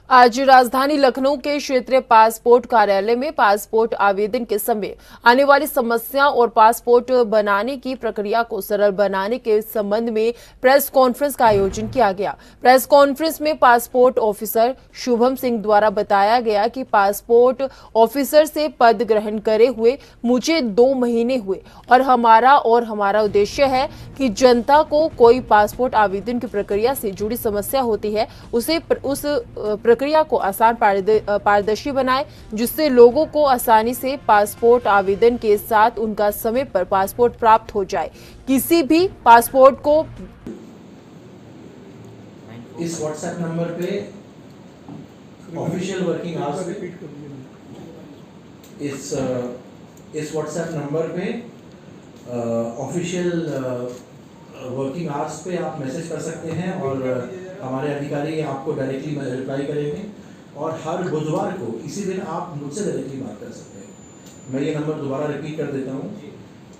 आज राजधानी लखनऊ के क्षेत्रीय पासपोर्ट कार्यालय में पासपोर्ट आवेदन के समय आने वाली समस्या और पासपोर्ट बनाने की प्रक्रिया को सरल बनाने के संबंध में प्रेस कॉन्फ्रेंस का आयोजन किया गया। प्रेस कॉन्फ्रेंस में पासपोर्ट ऑफिसर शुभम सिंह द्वारा बताया गया कि पासपोर्ट ऑफिसर से पद ग्रहण करे हुए मुझे 2 महीने हुए और हमारा उद्देश्य है कि जनता को कोई पासपोर्ट आवेदन की प्रक्रिया से जुड़ी समस्या होती है उस प्रक्रिया को आसान पारदर्शी बनाए, जिससे लोगों को आसानी से पासपोर्ट आवेदन के साथ उनका समय पर पासपोर्ट प्राप्त हो जाए। किसी भी पासपोर्ट को इस व्हाट्सएप नंबर पे ऑफिशियल वर्किंग आवर्स इस व्हाट्सएप नंबर पे ऑफिशियल वर्किंग आवर्स पे आप मैसेज कर सकते हैं और हमारे अधिकारी आपको डायरेक्टली रिप्लाई करेंगे। और हर बुधवार को इसी दिन आप मुझसे डायरेक्टली बात कर सकते हैं। मैं ये नंबर दोबारा रिपीट कर देता हूँ,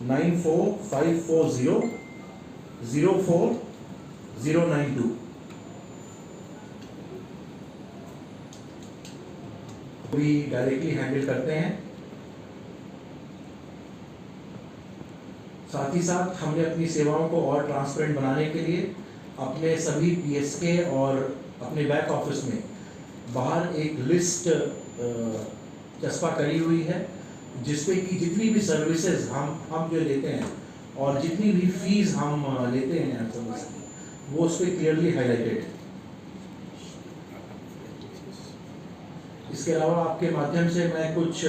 9454004092। भी डायरेक्टली हैंडल करते हैं। साथ ही साथ हमने अपनी सेवाओं को और ट्रांसपेरेंट बनाने के लिए अपने सभी पीएसके और अपने बैक ऑफिस में बाहर एक लिस्ट चस्पा करी हुई है, जिसपे कि जितनी भी सर्विसेज हम जो लेते हैं और जितनी भी फीस हम लेते हैं सर्विस की, वो उस पर क्लियरली हाईलाइटेड है। इसके अलावा आपके माध्यम से मैं कुछ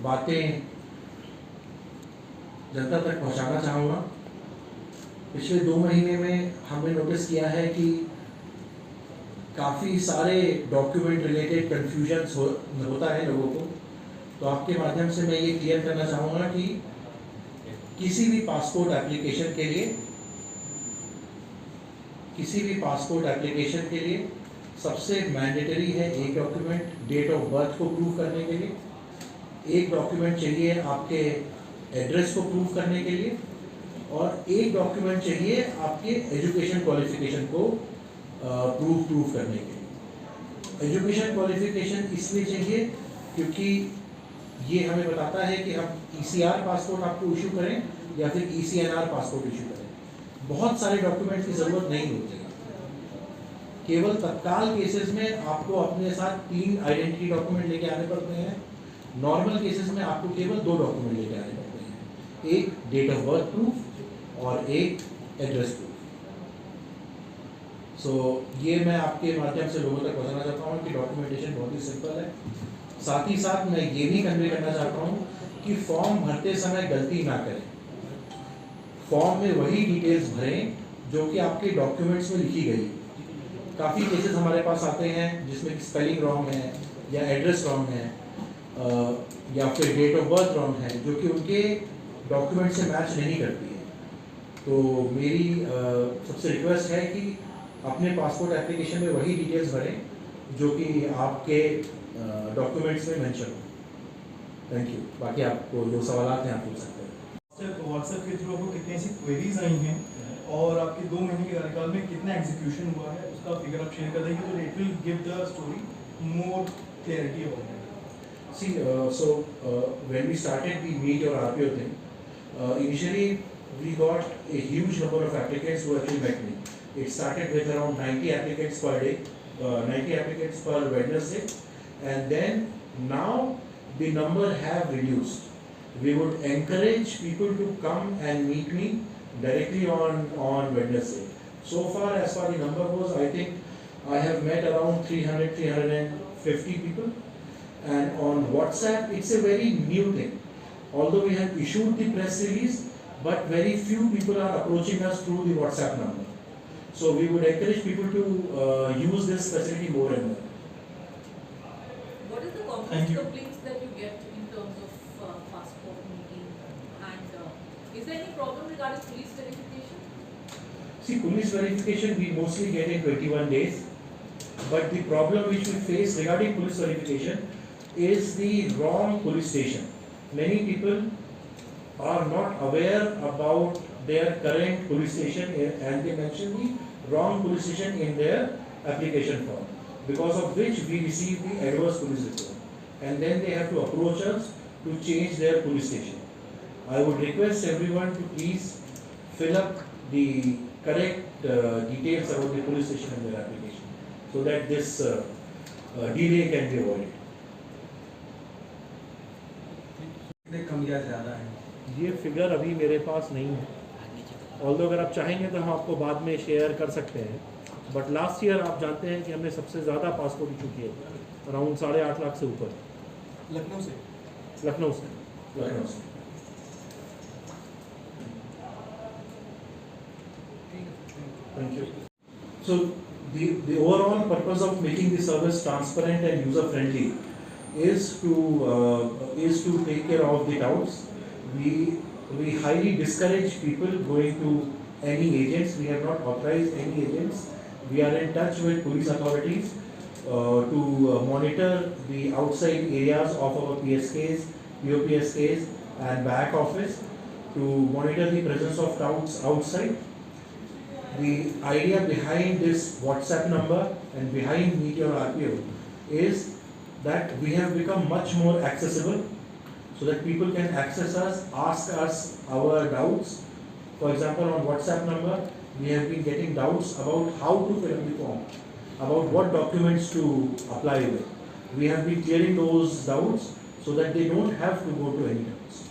बातें जनता तक पहुंचाना चाहूँगा। पिछले 2 महीने में हमने नोटिस किया है कि काफ़ी सारे डॉक्यूमेंट रिलेटेड कन्फ्यूजन्स होता है लोगों को। तो आपके माध्यम से मैं ये क्लियर करना चाहूँगा कि किसी भी पासपोर्ट एप्लीकेशन के लिए सबसे मैंडेटरी है एक डॉक्यूमेंट डेट ऑफ बर्थ को प्रूव करने के लिए, एक डॉक्यूमेंट चाहिए आपके एड्रेस को प्रूव करने के लिए, और एक डॉक्यूमेंट चाहिए आपके एजुकेशन क्वालिफिकेशन को प्रूव करने के लिए। एजुकेशन क्वालिफिकेशन इसलिए चाहिए क्योंकि ये हमें बताता है कि हम ईसीआर पासपोर्ट आपको इशू करें या फिर ईसीएनआर पासपोर्ट इशू करें। बहुत सारे डॉक्यूमेंट्स की ज़रूरत नहीं होती है। केवल तत्काल केसेस में आपको अपने साथ 3 आइडेंटिटी डॉक्यूमेंट लेके आने पड़ते हैं। नॉर्मल केसेस में आपको केवल 2 डॉक्यूमेंट लेके आने पड़ते हैं, एक डेट ऑफ बर्थ प्रूफ और एक एड्रेस प्रूफ। सो ये मैं आपके माध्यम से लोगों तक पहुंचाना चाहता हूँ कि डॉक्यूमेंटेशन बहुत ही सिंपल है। साथ ही साथ मैं ये भी कन्वे करना चाहता हूँ कि फॉर्म भरते समय गलती ना करें। फॉर्म में वही डिटेल्स भरें जो कि आपके डॉक्यूमेंट्स में लिखी गई। काफ़ी केसेस हमारे पास आते हैं जिसमें स्पेलिंग रॉन्ग है या एड्रेस रॉन्ग है या फिर डेट ऑफ बर्थ रॉन्ग है, जो कि उनके डॉक्यूमेंट से मैच नहीं करती है। तो मेरी सबसे रिक्वेस्ट है कि अपने पासपोर्ट एप्लीकेशन में वही डिटेल्स भरें जो कि आपके डॉक्यूमेंट्स में मेंशन हो। Thank you. बाकी आपको जो सवाल हैं आप पूछ सकते हैं। व्हाट्सएप के थ्रू आपको कितनी ऐसी क्वेरीज आई हैं और आपके 2 महीने के कार्यकाल में कितना एग्जीक्यूशन हुआ है, उसका फिगर आप शेयर कर देंगे तो it will give the story more clarity about it. See, when we started the Meet Your RPO thing, initially we got a huge number of applicants who actually met me. It started with around 90 applicants per day, 90 applicants per Wednesday, and then now the number have reduced. We would encourage people to come and meet me directly on Wednesday. So far as far the number goes, I think I have met around 350 people. And on WhatsApp, it's a very new thing. Although we have issued the press release, but very few people are approaching us through the WhatsApp number. So we would encourage people to use this facility more and more. What is the common complaints that you get in terms of passport making, and is there any problem regarding police verification? See, police verification we mostly get in 21 days, but the problem which we face regarding police verification is the wrong police station. Many people are not aware about their current police station and they mention the wrong police station in their application form. because of which we receive the adverse police report, and then they have to approach us to change their police station. I would request everyone to please fill up the correct details about the police station in their application, so that this delay can be avoided. कितने कम या ज़्यादा है? ये figure अभी मेरे पास नहीं है, although अगर आप चाहेंगे तो हम आपको बाद में शेयर कर सकते हैं, बट लास्ट ईयर आप जानते हैं कि हमने सबसे ज़्यादा पासपोर्ट इशू किए, अराउंड 8.5 लाख से ऊपर। लखनऊ से? लखनऊ से। Thank you. So the overall purpose of making the service transparent and user friendly is to take care of the doubts. We highly discourage people going to any agents. We have not authorized any agents. We are in touch with police authorities to monitor the outside areas of our PSKs, POPSKs and back office to monitor the presence of doubts outside. The idea behind this WhatsApp number and behind Meet Your RPO is that we have become much more accessible, so that people can access us, ask us our doubts. For example, on WhatsApp number, we have been getting doubts about how to fill up the form, about what documents to apply with. We have been clearing those doubts so that they don't have to go to any doubts.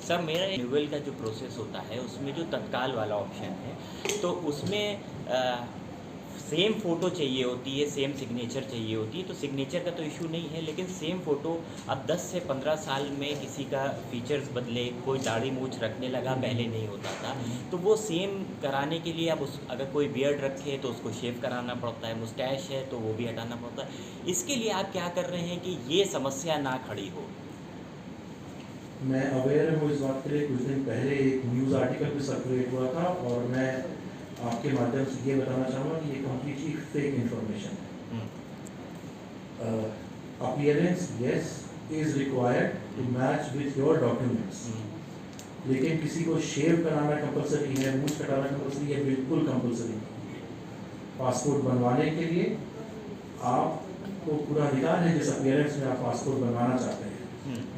Sir मेरा renewal का जो process होता है उसमें जो तत्काल वाला option है तो उसमें सेम फ़ोटो चाहिए होती है, सेम सिग्नेचर चाहिए होती है, तो सिग्नेचर का तो इशू नहीं है, लेकिन सेम फ़ोटो अब 10 से 15 साल में किसी का फीचर्स बदले, कोई दाढ़ी मूछ रखने लगा, पहले नहीं होता था, तो वो सेम कराने के लिए अब उस अगर कोई बियर्ड रखे तो उसको शेव कराना पड़ता है, मुस्टैश है तो वो भी हटाना पड़ता है। इसके लिए आप क्या कर रहे हैं कि ये समस्या ना खड़ी हो? मैं अवेयर हूँ इस बात के लिए। कुछ दिन पहले एक न्यूज़ आर्टिकल भी सर्कुलेट हुआ था और मैं आपके माध्यम से ये बताना चाहूँगा कि ये कम्प्लीटली फेक इंफॉर्मेशन है। Appearance yes is required to match with your documents, लेकिन किसी को शेव कराना कंपलसरी है, मूछ कटाना कंपलसरी है? बिल्कुल कंपलसरी नहीं। पासपोर्ट बनवाने के लिए आपको पूरा अधिकार है जिस अपीयरेंस में आप पासपोर्ट बनवाना चाहते हैं,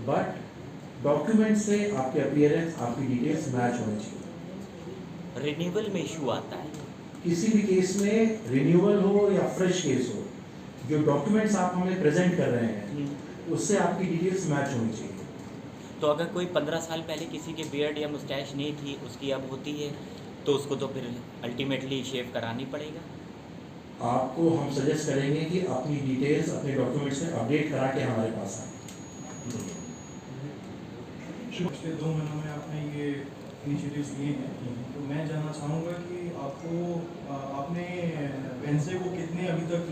बट डॉक्यूमेंट से आपके अपीयरेंस, आपकी डिटेल्स मैच होनी चाहिए। रिन्यूअल में इशू आता है किसी भी केस में, रिन्यूअल हो या फ्रेश केस हो, जो डॉक्यूमेंट्स आप हमें प्रेजेंट कर रहे हैं उससे आपकी डिटेल्स मैच होनी चाहिए। तो अगर कोई 15 साल पहले किसी के बियर्ड या मुस्टैश नहीं थी, उसकी अब होती है, तो उसको तो फिर अल्टीमेटली शेव करानी पड़ेगा। आपको हम सजेस्ट करेंगे कि अपनी डिटेल्स अपने डॉक्यूमेंट्स में अपडेट करा के हमारे पास आए। पिछले 2 महीनों में आपने ये इनिशिएटिव्स लिए हैं, तो मैं जानना चाहूँगा कि आपने वेंसडे को कितने अभी तक